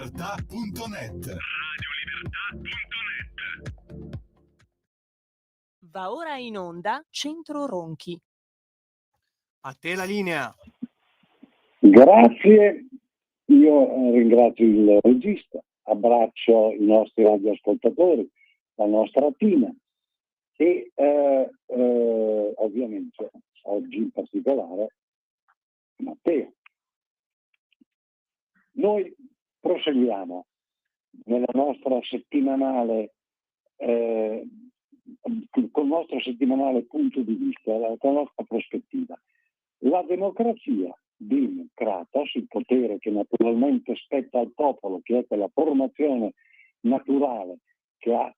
radiolibertà.net. Va ora in onda Centro Ronchi. A te la linea. Grazie, io ringrazio il regista, abbraccio i nostri radioascoltatori, la nostra team e ovviamente oggi in particolare Matteo. Noi proseguiamo nella nostra settimanale col nostro settimanale punto di vista, la nostra prospettiva. La democrazia di Kratos, il potere che naturalmente spetta al popolo, che è quella formazione naturale che ha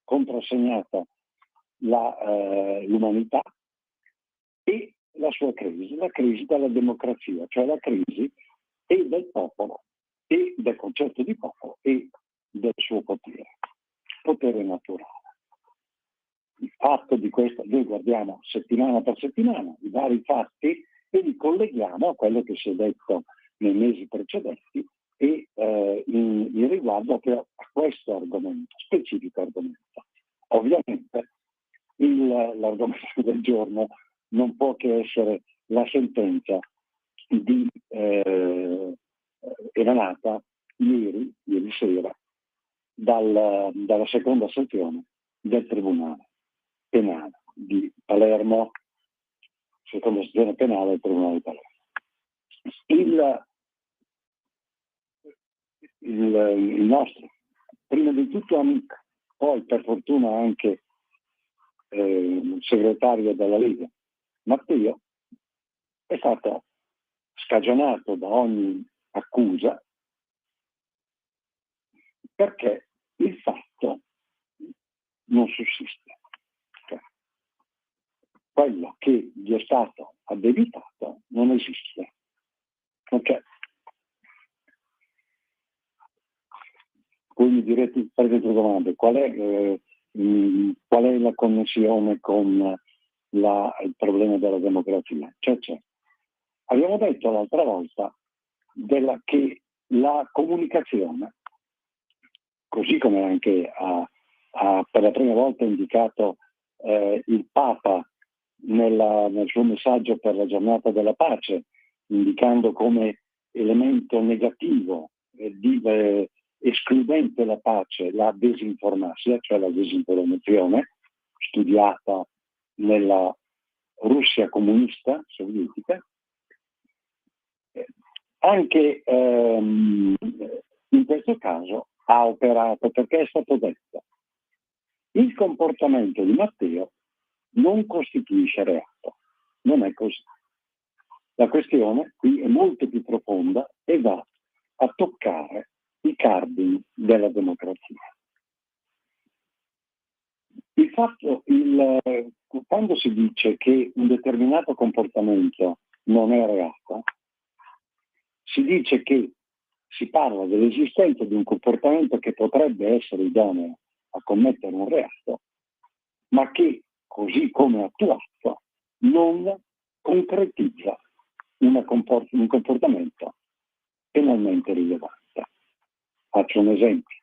contrassegnato l'umanità, e la sua crisi, la crisi della democrazia, cioè la crisi e del popolo, e del concetto di popolo e del suo potere naturale. Il fatto di questo, noi guardiamo settimana per settimana i vari fatti e li colleghiamo a quello che si è detto nei mesi precedenti e in riguardo a questo argomento, specifico argomento. Ovviamente l'argomento del giorno non può che essere la sentenza emanata ieri sera dalla seconda sezione del Tribunale Penale di Palermo, seconda sezione penale del Tribunale di Palermo. Il nostro, prima di tutto amico, poi per fortuna anche segretario della Lega, Matteo, è stato scagionato da ogni accusa perché il fatto non sussiste. Cioè, quello che gli è stato addebitato non esiste. Ok? Voi mi direte, per due domande, qual è la connessione con il problema della democrazia? C'è. Abbiamo detto l'altra volta che la comunicazione, così come anche per la prima volta indicato il Papa nel suo messaggio per la giornata della pace, indicando come elemento negativo escludente la pace la disinformazione, cioè la disinformazione studiata nella Russia comunista sovietica. Anche in questo caso ha operato, perché è stato detto: il comportamento di Matteo non costituisce reato. Non è così. La questione qui è molto più profonda e va a toccare i cardini della democrazia. Quando si dice che un determinato comportamento non è reato, si dice che si parla dell'esistenza di un comportamento che potrebbe essere idoneo a commettere un reato, ma che, così come attuato, non concretizza un comportamento penalmente rilevante. Faccio un esempio.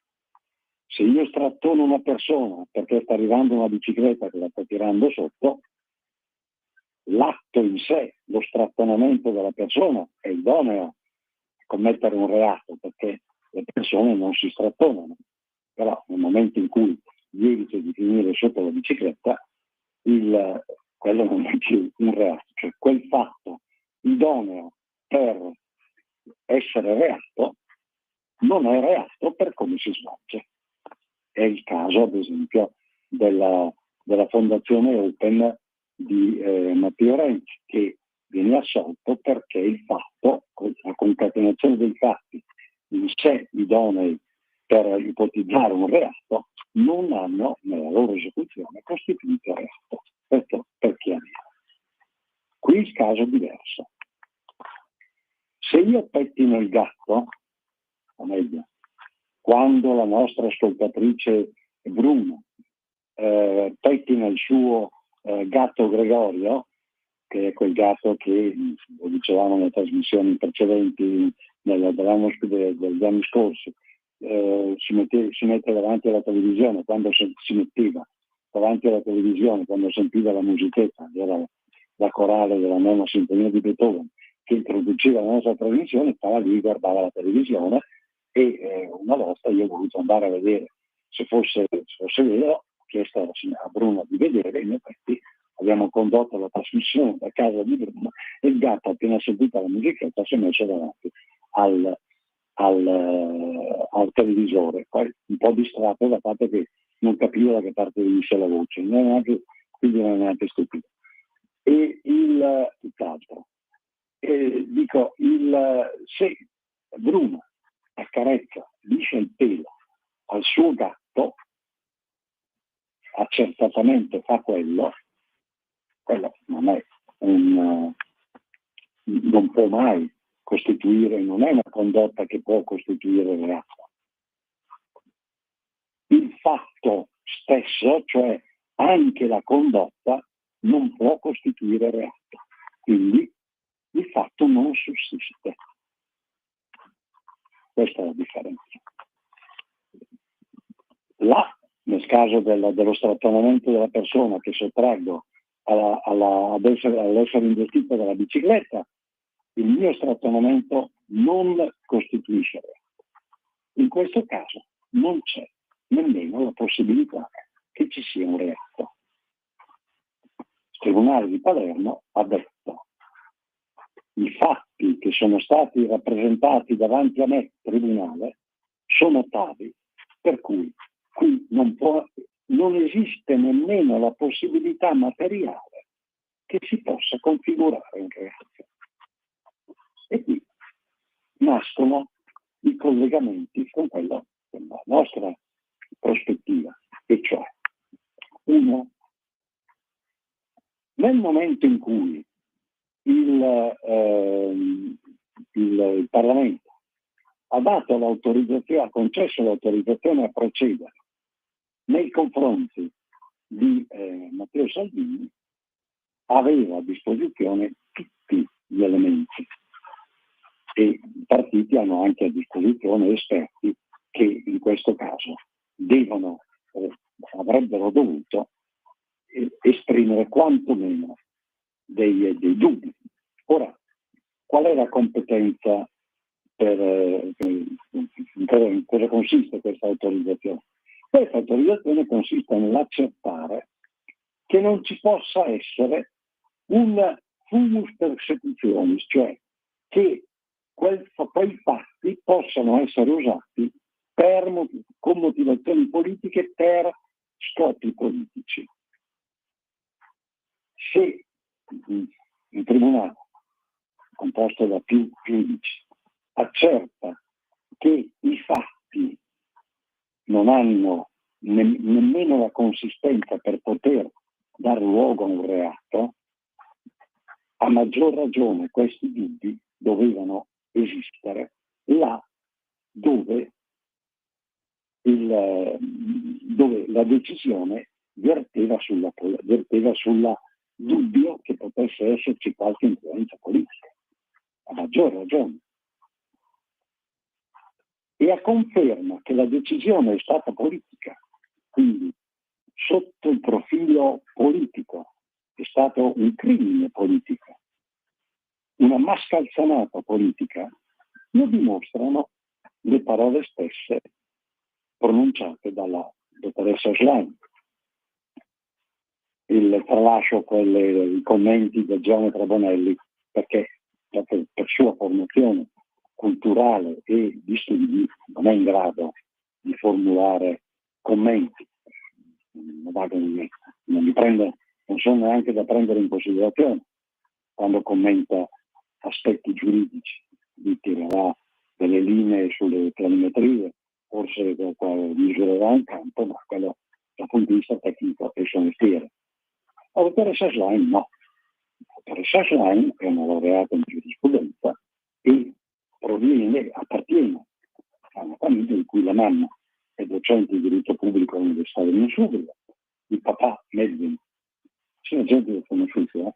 Se io strattono una persona perché sta arrivando una bicicletta che la sta tirando sotto, l'atto in sé, lo strattonamento della persona, è idoneo a commettere un reato, perché le persone non si strattonano. Però nel momento in cui gli eviti di finire sotto la bicicletta, quello non è più un reato. Cioè quel fatto idoneo per essere reato non è reato per come si svolge. È il caso, ad esempio, della Fondazione Open di Matteo Renzi, che viene assolto perché il fatto, la concatenazione dei fatti in sé idonei per ipotizzare un reato, non hanno nella loro esecuzione costituito reato. Questo per chiarire. Qui il caso è diverso. Se io pettino il gatto, o meglio, quando la nostra ascoltatrice Bruno pettina il suo gatto Gregorio, che è quel gatto che, lo dicevamo nelle trasmissioni precedenti degli anni scorsi, si mette davanti alla televisione quando si metteva davanti alla televisione quando sentiva la musichetta, era la corale della nona sinfonia di Beethoven che introduceva la nostra trasmissione, stava lì, guardava la televisione e una volta io ho voluto andare a vedere se fosse vero, ho chiesto alla signora Bruna di vedere, in effetti abbiamo condotto la trasmissione da casa di Bruna e il gatto appena sentita la musichetta si è messo davanti al televisore, poi un po' distratto dal fatto che non capiva da che parte venisse la voce, quindi non è neanche stupido. E tutt'altro. Dico, se Bruno accarezza, liscia il pelo al suo gatto, accertatamente fa quello non è non può mai costituire, non è una condotta che può costituire reato. Il fatto stesso, cioè anche la condotta, non può costituire reato. Quindi il fatto non sussiste. Questa è la differenza. Là, nel caso dello strattonamento della persona che sottraggo all'essere investito dalla bicicletta, il mio strattonamento non costituisce reato. In questo caso non c'è nemmeno la possibilità che ci sia un reato. Il Tribunale di Palermo ha detto: i fatti che sono stati rappresentati davanti a me, tribunale, sono tali per cui qui non esiste nemmeno la possibilità materiale che si possa configurare un reato. E qui nascono i collegamenti con la nostra prospettiva, e cioè, uno, nel momento in cui il Parlamento ha dato l'autorizzazione, ha concesso l'autorizzazione a procedere nei confronti di Matteo Salvini, aveva a disposizione tutti gli elementi e i partiti hanno anche a disposizione esperti che in questo caso avrebbero dovuto esprimere quantomeno dei dubbi. Ora, qual è la competenza in cosa consiste questa autorizzazione? Questa autorizzazione consiste nell'accertare che non ci possa essere un fumus persecutionis, cioè che quei fatti possano essere usati con motivazioni politiche per scopi politici. Se un tribunale composto da più giudici accerta che i fatti non hanno nemmeno la consistenza per poter dar luogo a un reato, a maggior ragione questi dubbi dovevano esistere là dove la decisione verteva sulla dubbio che potesse esserci qualche influenza politica, a maggior ragione. E a conferma che la decisione è stata politica, quindi sotto il profilo politico è stato un crimine politico, una mascalzanata politica, lo dimostrano le parole stesse pronunciate dalla dottoressa Schlein. Tralascio i commenti del geometra Bonelli perché per sua formazione culturale e di studi non è in grado di formulare commenti, non sono neanche da prendere in considerazione quando commenta aspetti giuridici, di tirerà delle linee sulle planimetrie, forse misurerà un campo, ma quello dal punto di vista tecnico è suo mestiere. La dottoressa Schlein no. La dottoressa Schlein è una laureata in giurisprudenza e appartiene a una famiglia in cui la mamma è docente di diritto pubblico all'Università di Insubria, il papà Medvin, c'è gente che conosciuta,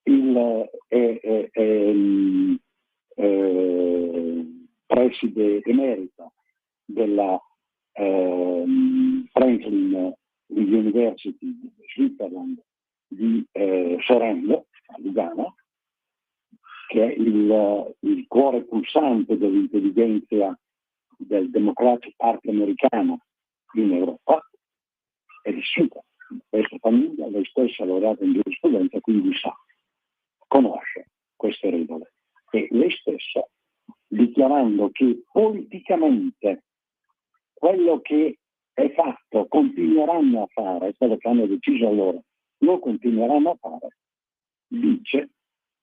il preside emerito della Franklin University di Switzerland di Sorrento, a Lugano, che è il cuore pulsante dell'intelligenza del Democratic Party americano in Europa, è vissuta in questa famiglia, lei stessa è laureata in giurisprudenza, quindi conosce queste regole. E lei stessa, dichiarando che politicamente quello che è fatto continueranno a fare, quello che hanno deciso loro lo continueranno a fare, dice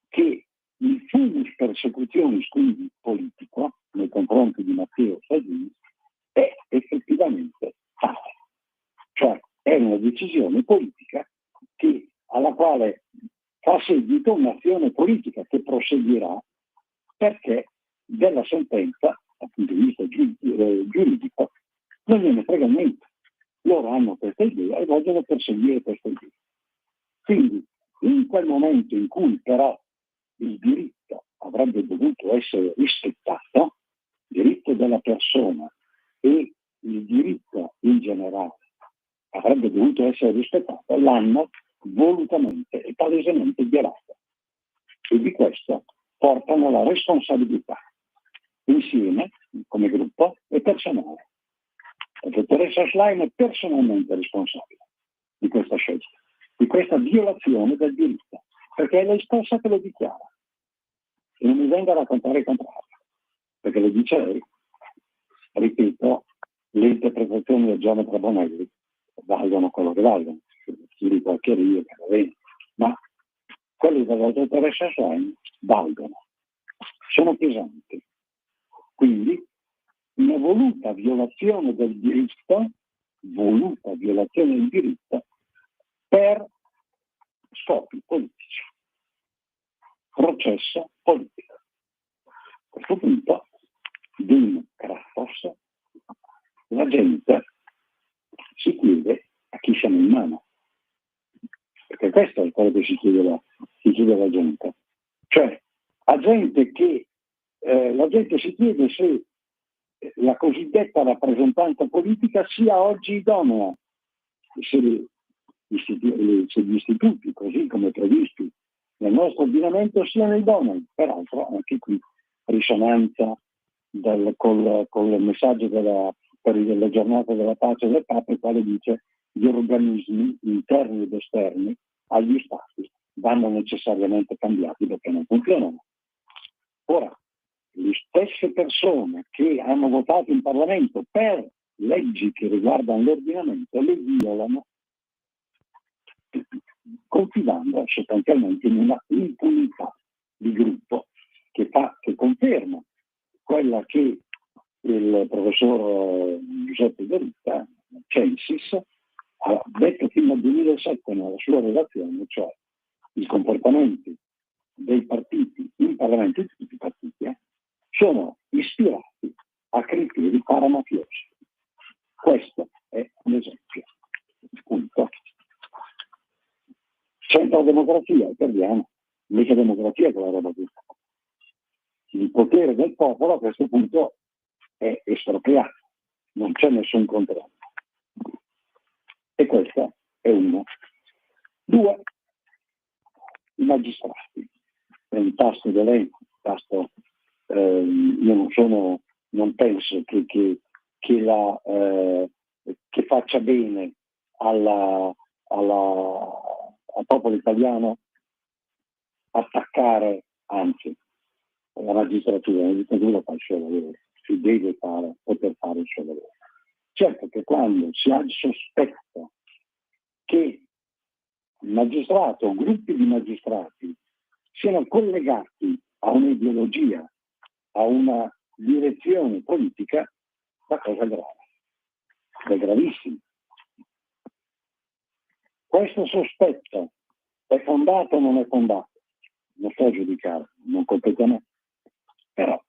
che il fumus persecutionis, quindi politico, nei confronti di Matteo Salvini, è effettivamente tale. Cioè è una decisione politica alla quale fa seguito un'azione politica che proseguirà, perché della sentenza, dal punto di vista giuridico, non gliene frega niente. Loro hanno questa idea e vogliono perseguire questa idea. Quindi, in quel momento in cui però il diritto avrebbe dovuto essere rispettato, il diritto della persona e il diritto in generale avrebbe dovuto essere rispettato, l'hanno volutamente e palesemente violato. E di questo portano la responsabilità, insieme, come gruppo e personale. La dottoressa Schlein è personalmente responsabile di questa scelta, di questa violazione del diritto, perché è lei stessa che lo dichiara. E non mi venga a raccontare il contrario, perché lo dice lei. Ripeto, le interpretazioni del geometra Bonelli valgono quello che valgono, di qualche rio che va bene, ma quelli della dottoressa Schlein valgono, sono pesanti. Quindi una voluta violazione del diritto per scopi politici, processo politico. A questo punto, Dum Kratos, la gente si chiede a chi siamo in mano, perché questo è quello che si chiede la gente. Cioè, la gente si chiede se la cosiddetta rappresentanza politica sia oggi idonea, se gli istituti, così come previsti nel nostro ordinamento, siano idonei. Peraltro anche qui risonanza col messaggio per la giornata della pace del Papa, il quale dice gli organismi interni ed esterni agli stati vanno necessariamente cambiati perché non funzionano. Ora, le stesse persone che hanno votato in Parlamento per leggi che riguardano l'ordinamento le violano, confidando sostanzialmente in una impunità di gruppo che conferma quella che il professor Giuseppe Veritta, Censis, ha detto fino al 2007 nella sua relazione, cioè i comportamenti dei partiti in Parlamento, di tutti i partiti, sono ispirati a criteri paramafiosi. Questo è un esempio. Punto. Senza democrazia, perdiamo. Mica democrazia quella roba tutta. Il potere del popolo a questo punto è espropriato, non c'è nessun controllo. E questo è uno. Due, i magistrati. È un tasto d'elenco, io non penso che faccia bene al popolo italiano attaccare, anzi, la magistratura fa il suo lavoro, si deve poter fare il suo lavoro. Certo che quando si ha il sospetto che il magistrato o gruppi di magistrati siano collegati a un'ideologia, a una direzione politica, la cosa è grave, è gravissimo. Questo sospetto è fondato o non è fondato? Non sto a giudicare, non compete a me. Però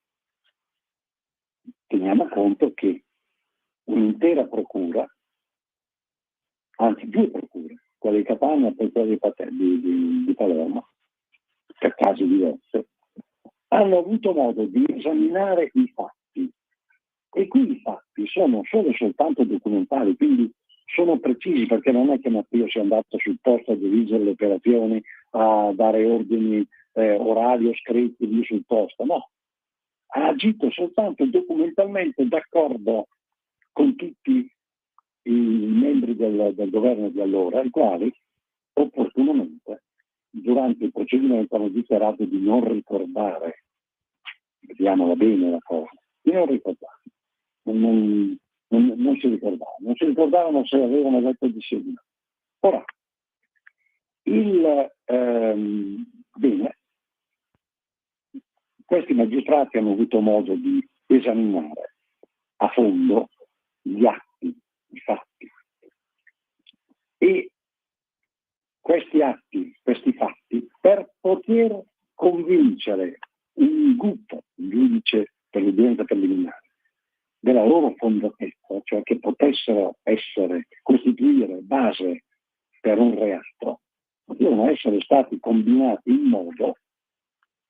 teniamo conto che un'intera procura, anzi 2 procure, quella di Catania e poi quella di Palermo, per casi diversi, hanno avuto modo di esaminare i fatti. E qui i fatti sono solo soltanto documentali, quindi sono precisi, perché non è che Matteo sia andato sul posto a dirigere le operazioni, a dare ordini orali o scritti lì sul posto, no. Ha agito soltanto documentalmente d'accordo con tutti i membri del governo di allora, i quali opportunamente durante il procedimento hanno dichiarato di non ricordare, vediamola bene la cosa, di non ricordare. Non si ricordavano se avevano detto di sì o di no. Ora, bene, questi magistrati hanno avuto modo di esaminare a fondo gli atti, i fatti. E questi atti, questi fatti, per poter convincere un GUP, un giudice per l'udienza preliminare, della loro fondatezza, cioè che potessero costituire base per un reato, devono essere stati combinati in modo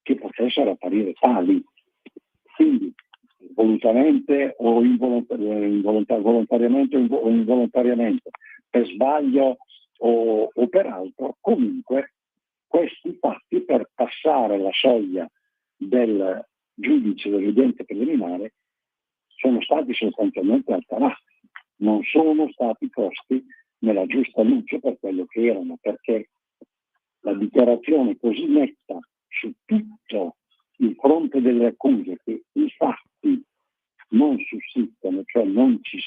che potessero apparire tali. Quindi volutamente o volontariamente o involontariamente, per sbaglio o per altro, comunque questi fatti, per passare la soglia del giudice dell'udienza preliminare, sono stati sostanzialmente alterati, non sono stati posti nella giusta luce per quello che erano, perché la dichiarazione così netta su tutto il fronte delle accuse che i fatti non sussistono, cioè non ci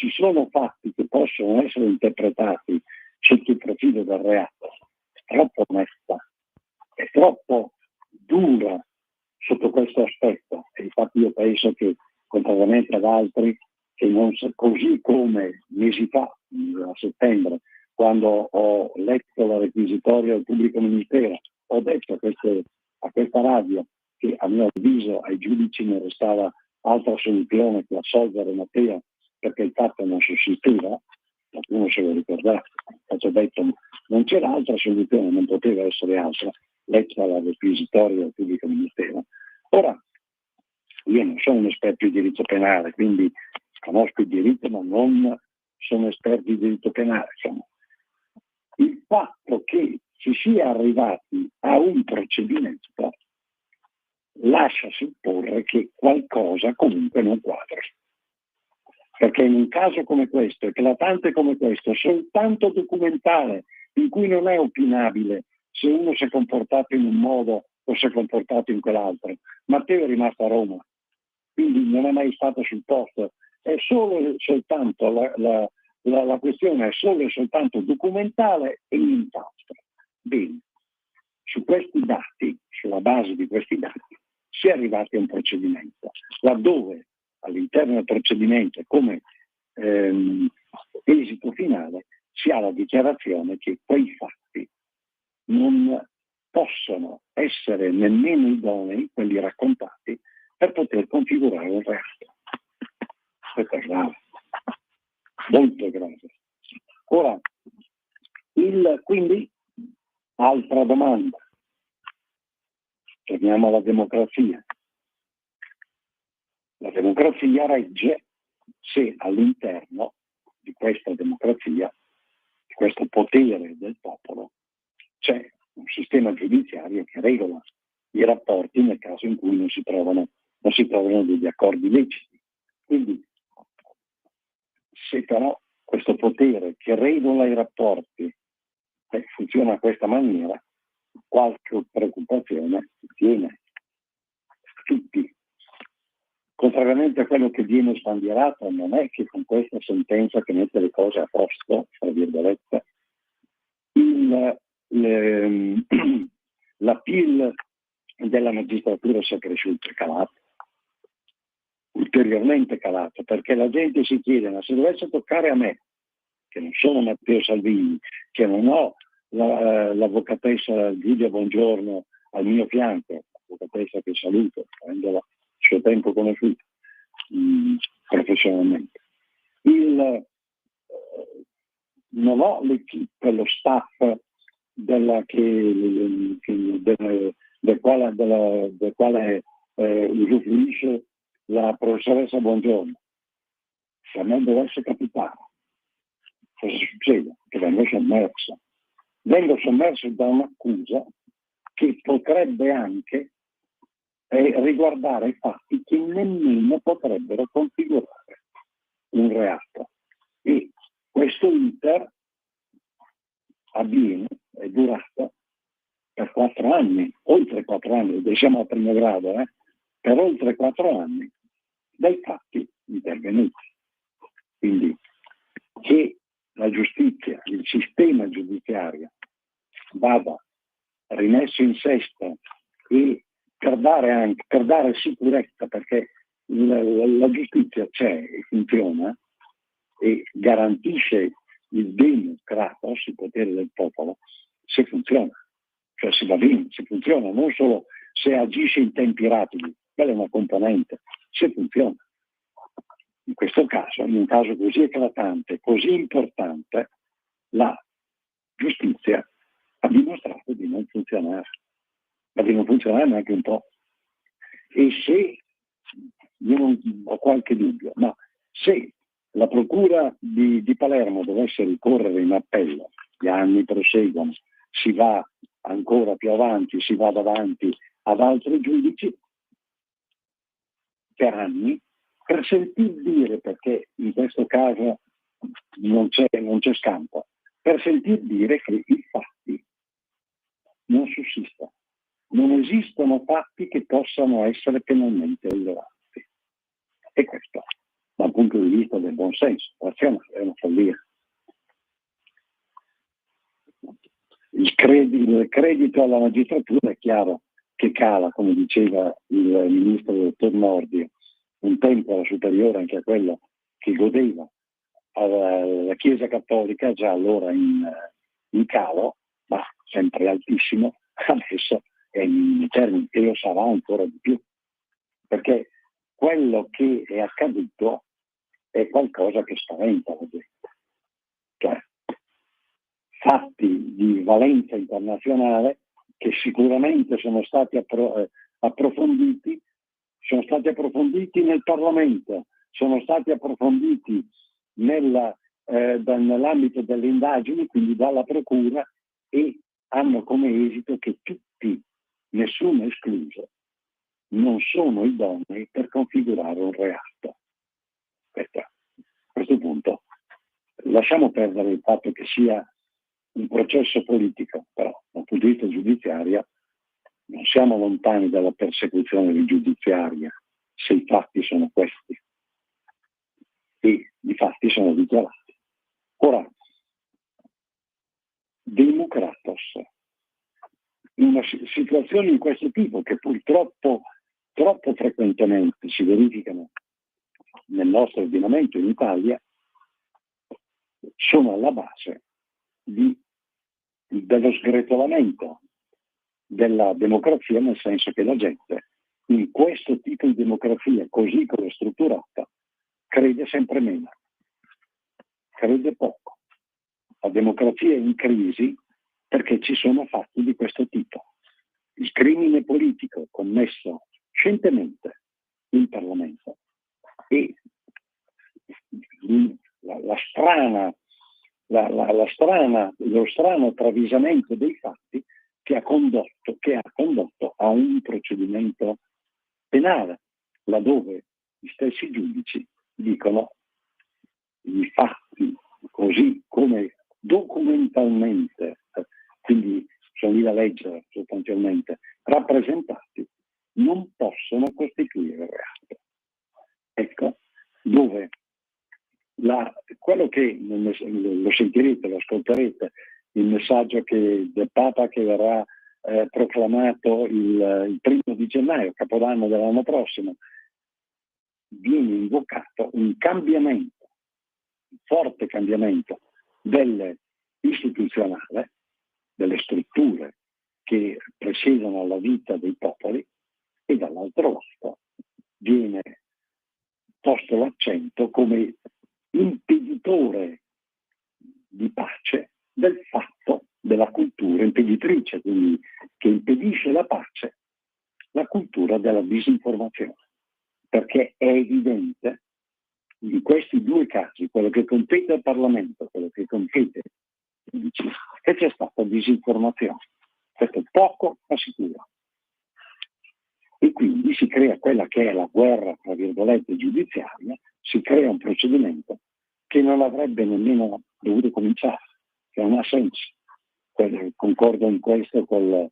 sono fatti che possono essere interpretati sotto il profilo del reato, è troppo onesta, è troppo dura sotto questo aspetto. E infatti io penso che, contrariamente ad altri, che non così come mesi fa, a settembre, quando ho letto la requisitoria del pubblico ministero, ho detto a questa radio che a mio avviso ai giudici non restava altra soluzione che assolvere Matteo, perché il fatto non sussisteva, qualcuno se lo ricorderà, ho detto non c'era altra soluzione, non poteva essere altra, letta la requisitoria del pubblico ministero. Ora, io non sono un esperto di diritto penale, quindi conosco il diritto, ma non sono esperto di diritto penale. Insomma, il fatto che si sia arrivati a un procedimento lascia supporre che qualcosa comunque non quadra. Perché in un caso come questo, eclatante come questo, soltanto documentale, in cui non è opinabile se uno si è comportato in un modo o si è comportato in quell'altro. Matteo è rimasto a Roma, quindi non è mai stato sul posto. È solo e soltanto la questione è solo e soltanto documentale e nient'altro. Bene, su questi dati, sulla base di questi dati, si è arrivati a un procedimento, laddove all'interno del procedimento, come esito finale, si ha la dichiarazione che quei fatti non possono essere nemmeno idonei, quelli raccontati, per poter configurare un reato. Questo è grave, molto grave. Ora, quindi, altra domanda. Torniamo alla democrazia. La democrazia regge se all'interno di questa democrazia, di questo potere del popolo, c'è un sistema giudiziario che regola i rapporti nel caso in cui non si trovano degli accordi leciti. Quindi, se però questo potere che regola i rapporti funziona in questa maniera, qualche preoccupazione viene a tutti. Contrariamente a quello che viene sbandierato, non è che con questa sentenza che mette le cose a posto, tra virgolette, l'appeal della magistratura sia cresciuto e calato, ulteriormente calato, perché la gente si chiede: ma se dovesse toccare a me, che non sono Matteo Salvini, che non ho l'avvocatessa Giulia Bongiorno al mio fianco, l'avvocatessa che saluto, avendola il suo tempo conosciuto professionalmente, non ho l'equipe, lo staff che del quale usufruisce la professoressa Bongiorno, se a me dovesse capitare, cosa succede? Che vengo sommerso. Vengo sommerso da un'accusa che potrebbe anche riguardare fatti che nemmeno potrebbero configurare un reato. E questo iter avviene, è durato per 4 anni, oltre 4 anni, siamo al primo grado, per oltre 4 anni dai fatti intervenuti. Quindi che la giustizia, il sistema giudiziario vada rimesso in sesto e per dare sicurezza, perché la giustizia c'è e funziona e garantisce il bene kratos, il potere del popolo, se funziona, cioè se va bene, se funziona, non solo se agisce in tempi rapidi, quella è una componente, se funziona. In questo caso, in un caso così eclatante, così importante, la giustizia ha dimostrato di non funzionare, ma di non funzionare neanche un po'. E se, io non ho qualche dubbio, ma se la Procura di Palermo dovesse ricorrere in appello, gli anni proseguono, si va ancora più avanti, si va davanti ad altri giudici, per anni, per sentir dire, perché in questo caso non c'è scampo, per sentir dire che i fatti non sussistono. Non esistono fatti che possano essere penalmente rilevanti. E questo, dal punto di vista del buon senso, razionale, è una follia. Il credito alla magistratura è chiaro che cala, come diceva il ministro dottor Nordio, un tempo era superiore anche a quello che godeva alla Chiesa Cattolica, già allora in calo, ma sempre altissimo, adesso è in termini, e lo sarà ancora di più, perché quello che è accaduto è qualcosa che spaventa la gente. Cioè, fatti di valenza internazionale che sicuramente sono stati approfonditi nel Parlamento, sono stati approfonditi nell'ambito delle indagini, quindi dalla Procura, e hanno come esito che tutti, nessuno escluso, non sono idonei per configurare un reato. A questo punto lasciamo perdere il fatto che sia un processo politico, però dal punto di vista giudiziario non siamo lontani dalla persecuzione giudiziaria se i fatti sono questi, e i fatti sono dichiarati. Ora, Democratos, in una situazione di questo tipo, che purtroppo troppo frequentemente si verificano nel nostro ordinamento in Italia, sono alla base dello sgretolamento della democrazia, nel senso che la gente in questo tipo di democrazia, così come è strutturata, crede sempre meno, crede poco. La democrazia è in crisi perché ci sono fatti di questo tipo. Il crimine politico commesso scientemente in Parlamento e lo strano travisamento dei fatti che ha condotto a un procedimento penale, laddove gli stessi giudici dicono i fatti così come documentalmente, quindi sono lì da leggere sostanzialmente, rappresentati, non possono costituire reato. Ecco, dove quello che lo sentirete, lo ascolterete, il messaggio del Papa che verrà proclamato il 1° gennaio, Capodanno dell'anno prossimo, viene invocato un cambiamento, un forte cambiamento istituzionale, delle strutture che presiedono alla vita dei popoli, e dall'altro lato viene posto l'accento come impeditore di pace del fatto della cultura impeditrice, quindi che impedisce la pace vera disinformazione, perché è evidente in questi due casi, quello che compete al Parlamento, quello che compete che c'è stata disinformazione. Questo è poco ma sicuro. E quindi si crea quella che è la guerra, tra virgolette, giudiziaria, si crea un procedimento che non avrebbe nemmeno dovuto cominciare, che non ha senso. Concordo in questo con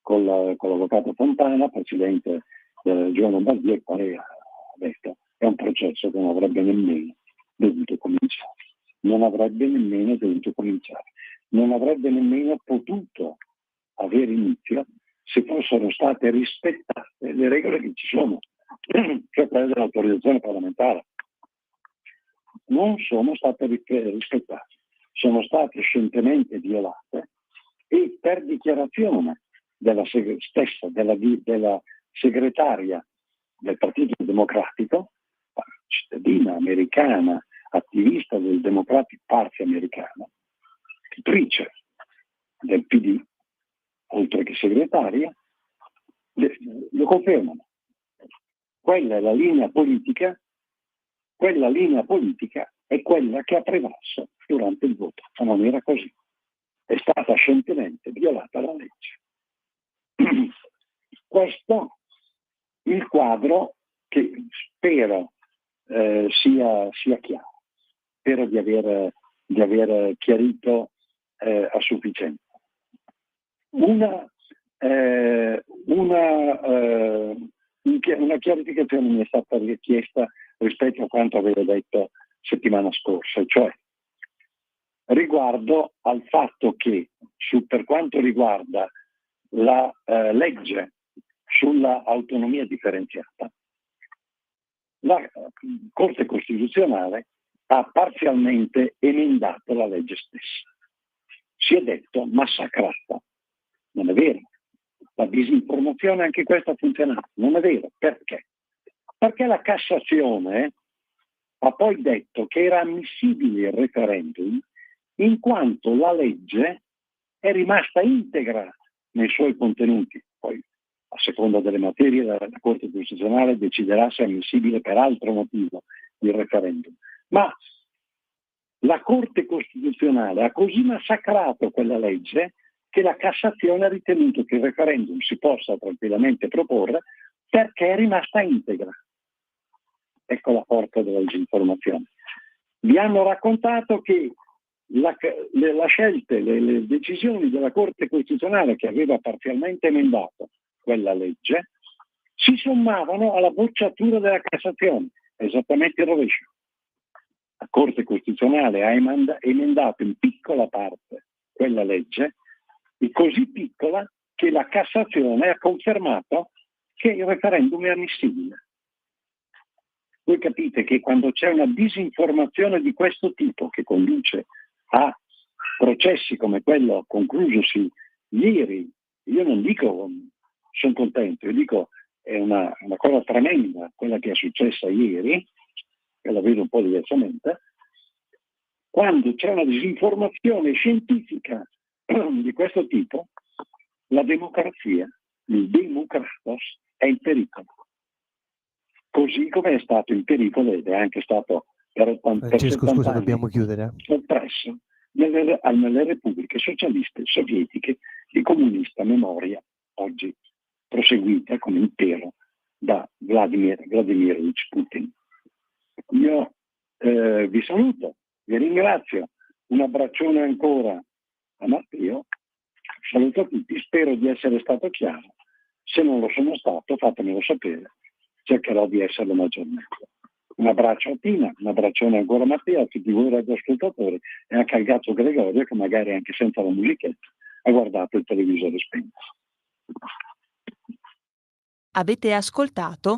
l'avvocato Fontana, presidente della Regione Lombardia, il quale ha detto è un processo che non avrebbe nemmeno dovuto cominciare. Non avrebbe nemmeno dovuto cominciare. Non avrebbe nemmeno potuto avere inizio se fossero state rispettate le regole che ci sono, cioè quelle dell'autorizzazione parlamentare. Non sono state rispettate, sono state scientemente violate e per dichiarazione della stessa, della segretaria del Partito Democratico, cittadina americana, attivista del Democratic Party americano, scrittrice del PD, oltre che segretaria, lo confermano. Quella è la linea politica, quella linea politica è quella che ha prevalso durante il voto, ma non era così. È stata scientemente violata la legge. Questo è il quadro che spero sia chiaro. Spero di aver chiarito a sufficienza. Una chiarificazione mi è stata richiesta rispetto a quanto avevo detto settimana scorsa, cioè riguardo al fatto che per quanto riguarda la legge sulla autonomia differenziata, la Corte Costituzionale ha parzialmente emendato la legge stessa. Si è detto massacrata. Non è vero. La disinformazione anche questa ha funzionato. Non è vero. Perché? Perché la Cassazione ha poi detto che era ammissibile il referendum in quanto la legge è rimasta integra nei suoi contenuti. Poi, a seconda delle materie, la Corte Costituzionale deciderà se è ammissibile per altro motivo il referendum. Ma la Corte Costituzionale ha così massacrato quella legge che la Cassazione ha ritenuto che il referendum si possa tranquillamente proporre perché è rimasta integra. Ecco la forza della disinformazione. Vi hanno raccontato che le scelte, le decisioni della Corte Costituzionale che aveva parzialmente emendato quella legge si sommavano alla bocciatura della Cassazione, esattamente il rovescio. La Corte Costituzionale ha emendato in piccola parte quella legge, e così piccola che la Cassazione ha confermato che il referendum è ammissibile. Voi capite che quando c'è una disinformazione di questo tipo che conduce a processi come quello conclusosi ieri, io non dico sono contento, io dico è una cosa tremenda quella che è successa ieri, e la vedo un po' diversamente, quando c'è una disinformazione scientifica di questo tipo, la democrazia, il democratos, è in pericolo. Così come è stato in pericolo ed è anche stato per Francesco, 70 scusa, anni dobbiamo chiudere. soppresso nelle repubbliche socialiste sovietiche di comunista memoria, oggi proseguita come impero da Vladimirovich Putin. Io vi saluto, vi ringrazio, un abbraccione ancora a Matteo, saluto a tutti, spero di essere stato chiaro, se non lo sono stato fatemelo sapere, cercherò di esserlo maggiormente. Un abbraccio a Tina, un abbraccione ancora a Matteo, a tutti voi radioascoltatori e anche al gatto Gregorio che magari anche senza la musichetta ha guardato il televisore spento. Avete ascoltato